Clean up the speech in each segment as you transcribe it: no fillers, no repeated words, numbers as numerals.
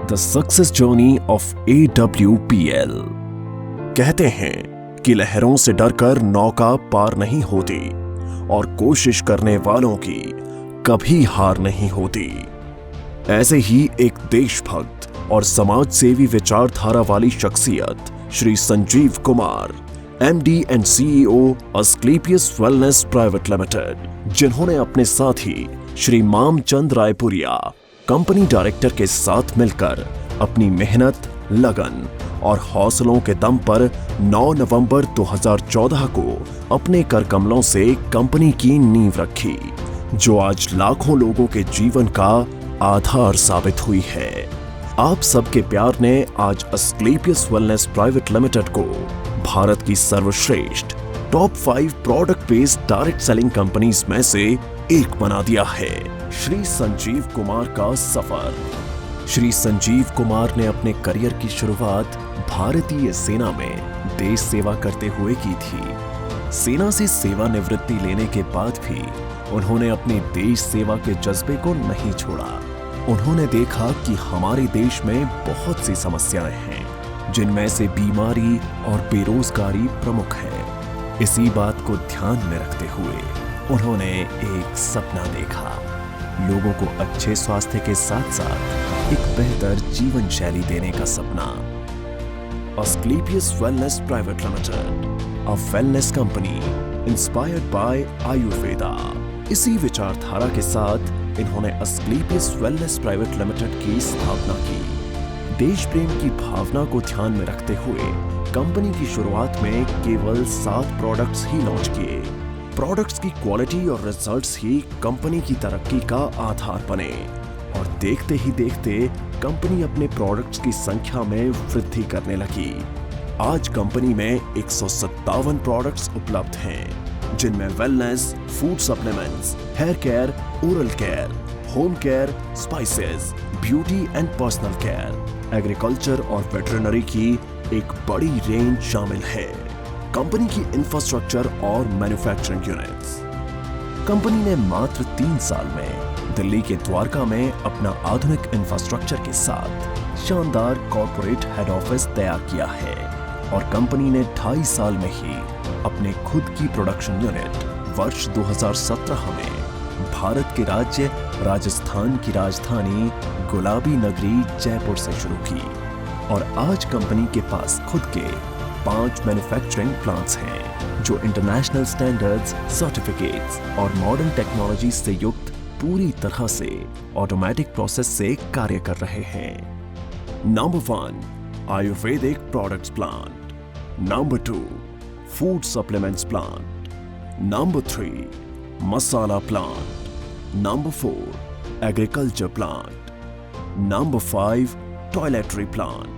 The success journey of AWPL। कहते हैं कि लहरों से डरकर नौका पार नहीं होती और कोशिश करने वालों की कभी हार नहीं होती। ऐसे ही एक देशभक्त और समाज सेवी विचारधारा वाली शख्सियत Shri Sanjeev Kumar, MD and CEO Asclepius wellness private limited, जिन्होंने अपने साथी श्री मामचंद रायपुरिया कंपनी डायरेक्टर के साथ मिलकर अपनी मेहनत, लगन और हौसलों के दम पर 9 नवंबर 2014 को अपने कर कमलों से कंपनी की नींव रखी, जो आज लाखों लोगों के जीवन का आधार साबित हुई है। आप सबके प्यार ने आज अस्क्लेपियस वेलनेस प्राइवेट लिमिटेड को भारत की सर्वश्रेष्ठ top 5 product based direct selling companies में से एक बना दिया है। श्री संजीव कुमार का सफर। श्री संजीव कुमार ने अपने करियर की शुरुआत भारतीय सेना में देश सेवा करते हुए की थी। सेना से सेवानिवृत्ति लेने के बाद भी उन्होंने अपने देश सेवा के जज्बे को नहीं छोड़ा। उन्होंने देखा कि हमारे देश में बहुत सी समस्याएं हैं, जिनमें से बीमारी और बेरोजगारी प्रमुख है। इसी बात को ध्यान में रखते हुए उन्होंने एक सपना देखा, लोगों को अच्छे स्वास्थ्य के साथ साथ एक बेहतर जीवन शैली देने का सपना। Asclepius wellness private limited, a wellness company inspired by Ayurveda. इसी विचारधारा के साथ इन्होंने अस्क्लेपियस वेलनेस प्राइवेट लिमिटेड की स्थापना की। देश प्रेम की भावना को ध्यान में रखते हुए कंपनी की शुरुआत में केवल 7 प्रोडक्ट्स ही लॉन्च किए। प्रोडक्ट्स की क्वालिटी और रिजल्ट्स ही कंपनी की तरक्की का आधार बने और देखते ही देखते कंपनी अपने प्रोडक्ट्स की संख्या में वृद्धि करने लगी। आज कंपनी में 157 प्रोडक्ट्स उपलब्ध हैं, जिनमें wellness, food supplements, hair care, oral care, home care, spices, beauty and personal care, agriculture और वेटरनरी की एक बड़ी रेंज शामिल है। कंपनी की इंफ्रास्ट्रक्चर और मैन्युफैक्चरिंग यूनिट्स। कंपनी ने मात्र 3 साल में दिल्ली के द्वारका में अपना आधुनिक इंफ्रास्ट्रक्चर के साथ शानदार कॉर्पोरेट हेड ऑफिस तैयार किया है और कंपनी ने 2.5 साल में ही अपने खुद की प्रोडक्शन यूनिट वर्ष 2017 में भारत के राज्य राजस्थान की राजधानी गुलाबी नगरी जयपुर से शुरू की और आज कंपनी के पास खुद के 5 मैन्युफैक्चरिंग प्लांट्स हैं, जो इंटरनेशनल स्टैंडर्ड्स, सर्टिफिकेट्स और मॉडर्न टेक्नोलॉजी से युक्त पूरी तरह से ऑटोमेटिक प्रोसेस से कार्य कर रहे हैं। Number 1, ayurvedic products plant. Number 2, food supplements plant. Number 3, masala plant. Number 4, agriculture plant. Number 5, toiletry plant.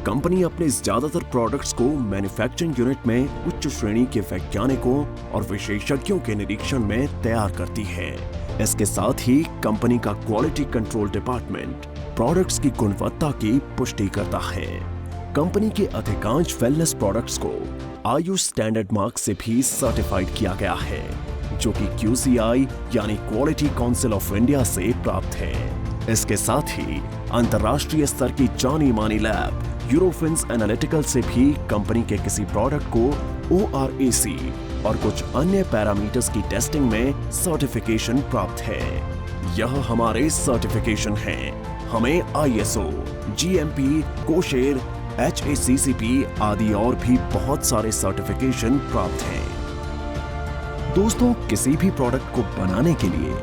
Company अपने ज्यादातर प्रोडक्ट्स को मैन्युफैक्चरिंग यूनिट में उच्च श्रेणी के वैज्ञानिकों और विशेषज्ञों के निरीक्षण में तैयार करती है। इसके साथ ही कंपनी का क्वालिटी कंट्रोल डिपार्टमेंट प्रोडक्ट्स की गुणवत्ता की पुष्टि करता है। कंपनी के अधिकांश वेलनेस प्रोडक्ट्स को आयुष स्टैंडर्ड मार्क से भी सर्टिफाइड किया गया है, जो कि QCI यानी क्वालिटी काउंसिल ऑफ इंडिया से प्राप्त है। इसके साथ ही अंतर्राष्ट्रीय स्तर की जानी मानी लैब यूरोफिन्स एनालिटिकल से भी कंपनी के किसी प्रोडक्ट को ORAC और कुछ अन्य पैरामीटर्स की टेस्टिंग में सर्टिफिकेशन प्राप्त है। यह हमारे सर्टिफिकेशन हैं। हमें ISO, GMP, कोशेर, HACCP आदि और भी बहुत सारे सर्टिफिकेशन प्राप्त हैं। दोस्तों, किसी भी प्रोडक्ट को बनाने के लिए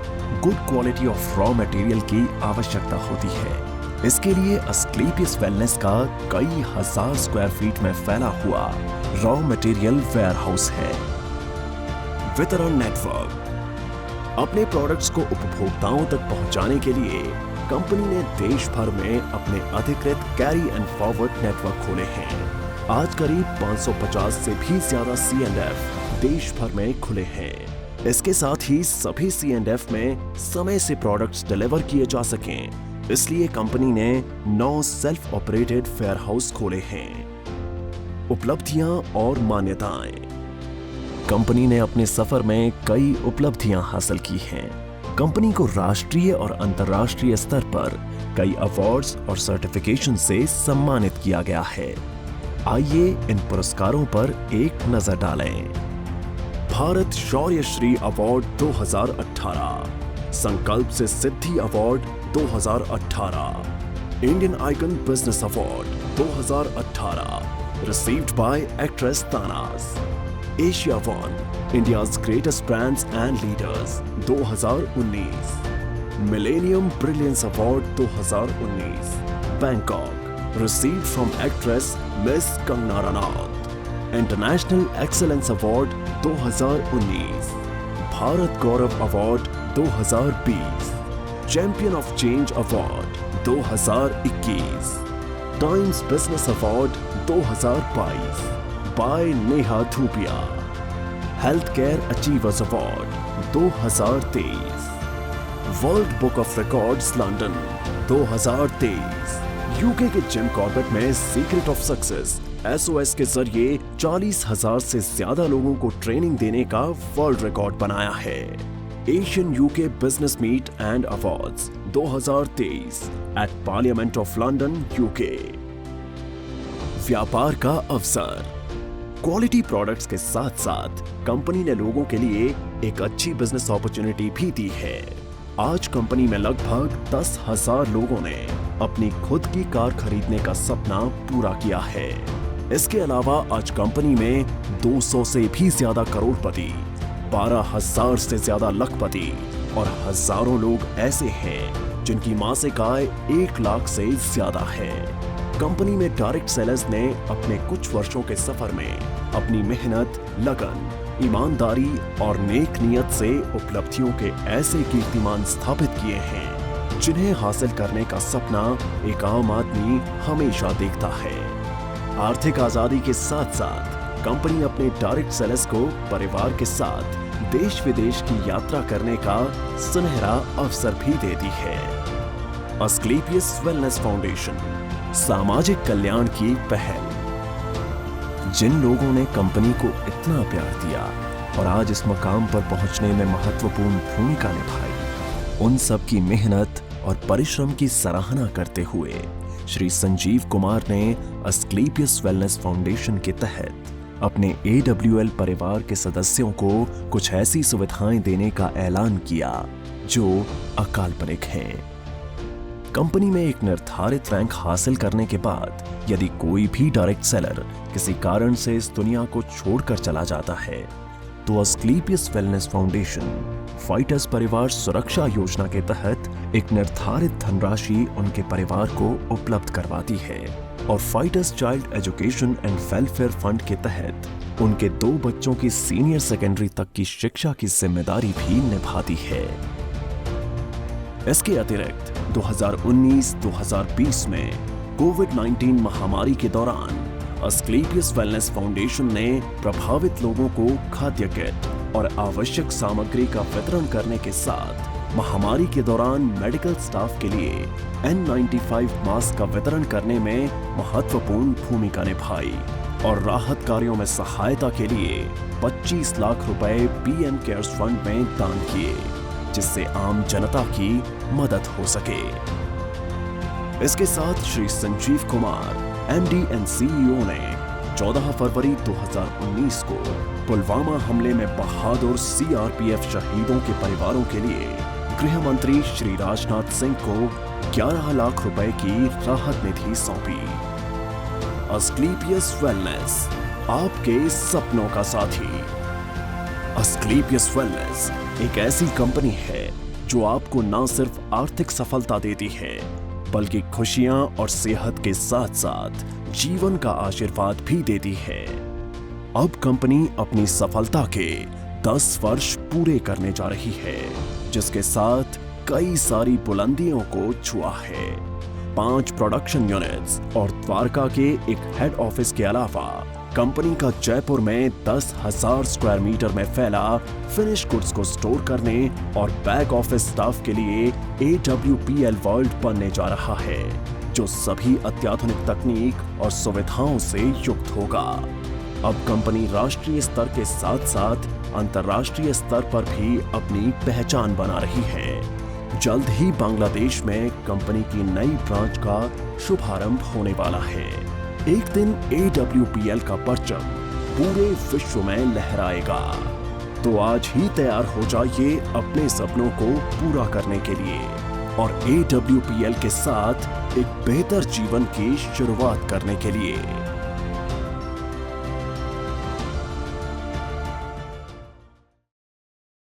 good quality of raw material की आवश्यकता होती है। इसके लिए अस्क्लेपियस वेलनेस का कई हजार स्क्वायर फीट में फैला हुआ रॉ मटेरियल वेयरहाउस है। वितरण नेटवर्क। अपने प्रोडक्ट्स को उपभोक्ताओं तक पहुंचाने के लिए कंपनी ने देश भर में अपने अधिकृत कैरी एंड फॉरवर्ड नेटवर्क खोले हैं। आज करीब 550 से भी ज्यादा C&F देश भर में खुले हैं। इसके साथ ही सभी C&F में समय से प्रोडक्ट्स डिलीवर किए जा सकें, इसलिए कंपनी ने 9 सेल्फ ऑपरेटेड वेयरहाउस खोले हैं। उपलब्धियां और मान्यताएं। कंपनी ने अपने सफर में कई उपलब्धियां हासिल की हैं। कंपनी को राष्ट्रीय और अंतर्राष्ट्रीय स्तर पर कई अवार्ड्स और सर्टिफिकेशन से सम्मानित किया गया है। आइए इन पुरस्कारों पर एक नजर डालें। भारत शौर्य Shri award 2018, Sankalp se Siddhi award 2018, Indian icon business award 2018 received by actress Tanas, Asia One, India's greatest brands and leaders 2019, Millennium Brilliance Award 2019, Bangkok, received from actress Miss Kangana Ranaut, International Excellence Award 2019, Bharat Gaurav Award 2020, Champion of Change Award 2021, Times Business Award 2022 by Neha Dhupia, Healthcare Achievers Award 2023, World Book of Records London 2023, UK के Jim Corbett में secret of success SOS के जरिए 40,000 से ज्यादा लोगों को training देने का वर्ल्ड रिकॉर्ड बनाया है। Asian UK business meet and awards 2023 at parliament of London UK. व्यापार का अवसर। क्वालिटी प्रोडक्ट्स के साथ साथ कंपनी ने लोगों के लिए एक अच्छी बिजनेस अपॉर्चुनिटी भी दी है। आज कंपनी में लगभग 10,000 लोगों ने अपनी खुद की कार खरीदने का सपना पूरा किया है। इसके अलावा आज कंपनी में 200 से भी ज्यादा करोड़पति, 12,000 से ज्यादा लखपति और हजारों लोग ऐसे हैं जिनकी मासिक आय 1 लाख से ज्यादा है। कंपनी में डायरेक्ट सेलर्स ने अपने कुछ वर्षों के सफर में अपनी मेहनत, लगन, ईमानदारी और नेक नियत से उपलब्धियों के ऐसे कीर्तिमान स्थापित किए हैं जिन्हें हासिल करने का सपना एक आम आदमी हमेशा देखता है। आर्थिक आजादी के साथ साथ कंपनी अपने डायरेक्ट सेलर्स को परिवार के साथ देश विदेश की यात्रा करने का सुनहरा अवसर भी देती है। अस्क्लेपियस वेलनेस फाउंडेशन, सामाजिक कल्याण की पहल। जिन लोगों ने कंपनी को इतना प्यार दिया और आज इस मुकाम पर पहुंचने में महत्वपूर्ण भूमिका निभाई, उन सब की मेहनत और परिश्रम की सराहना करते हुए श्री संजीव कुमार ने अस्क्लेपियस वेलनेस फाउंडेशन के तहत अपने AWL परिवार के सदस्यों को कुछ ऐसी सुविधाएं देने का ऐलान किया जो अकाल्पनिक हैं। कंपनी में एक निर्धारित रैंक हासिल करने के बाद यदि कोई भी डायरेक्ट सेलर किसी कारण से इस दुनिया को छोड़कर चला जाता है तो अस्क्लेपियस वेलनेस फाउंडेशन फाइटर्स परिवार सुरक्षा योजना के तहत एक निर्धारित धनराशि उनके परिवार को उपलब्ध करवाती है और fighters child education and welfare fund के तहत उनके 2 बच्चों की सीनियर सेकेंडरी तक की शिक्षा की जिम्मेदारी भी निभाती है। इसके अतिरिक्त 2019-2020 में कोविड-19 महामारी के दौरान अस्क्लेपियस वेलनेस फाउंडेशन ने प्रभावित लोगों को खाद्य किट और आवश्यक सामग्री का वितरण करने के साथ महामारी के दौरान मेडिकल स्टाफ के लिए N95 मास्क का वितरण करने में महत्वपूर्ण भूमिका निभाई और राहत कार्यों में सहायता के लिए 25 लाख रुपए PM केयर्स फंड में दान किए, जिससे आम जनता की मदद हो सके। इसके साथ Shri Sanjeev Kumar MD and CEO ने 14 फरवरी 2019 को पुलवामा हमले में बहादुर CRPF शहीदों के परिवारों के लिए गृह मंत्री श्री राजनाथ सिंह को 11 लाख रुपए की राहत निधि सौंपी। अस्क्लेपियस वेलनेस, आपके सपनों का साथी। अस्क्लेपियस वेलनेस एक ऐसी कंपनी है जो आपको न सिर्फ आर्थिक सफलता देती है बल्कि खुशियां और सेहत के साथ साथ जीवन का आशीर्वाद भी देती है। अब कंपनी अपनी सफलता के 10 वर्ष पूरे करने जा रही है, जिसके साथ कई सारी बुलंदियों को छुआ है। 5 प्रोडक्शन यूनिट्स और द्वारका के एक हेड ऑफिस के अलावा कंपनी का जयपुर में 10,000 स्क्वायर मीटर में फैला फिनिश गुड्स को स्टोर करने और बैक ऑफिस स्टाफ के लिए AWPL वर्ल्ड बनने जा रहा है, जो सभी अत्याधुनिक तकनीक और सुविधाओं से युक्त होगा। अब कंपनी राष्ट्रीय स्तर के साथ साथ अंतर्राष्ट्रीय स्तर पर भी अपनी पहचान बना रही है, जल्द ही बांग्लादेश में कंपनी की नई ब्रांच का शुभारंभ होने वाला है। एक दिन AWPL का परचम पूरे विश्व में लहराएगा। तो आज ही तैयार हो जाइए अपने सपनों को पूरा करने के लिए और AWPL के साथ एक बेहतर जीवन की शुरुआत करने के लिए।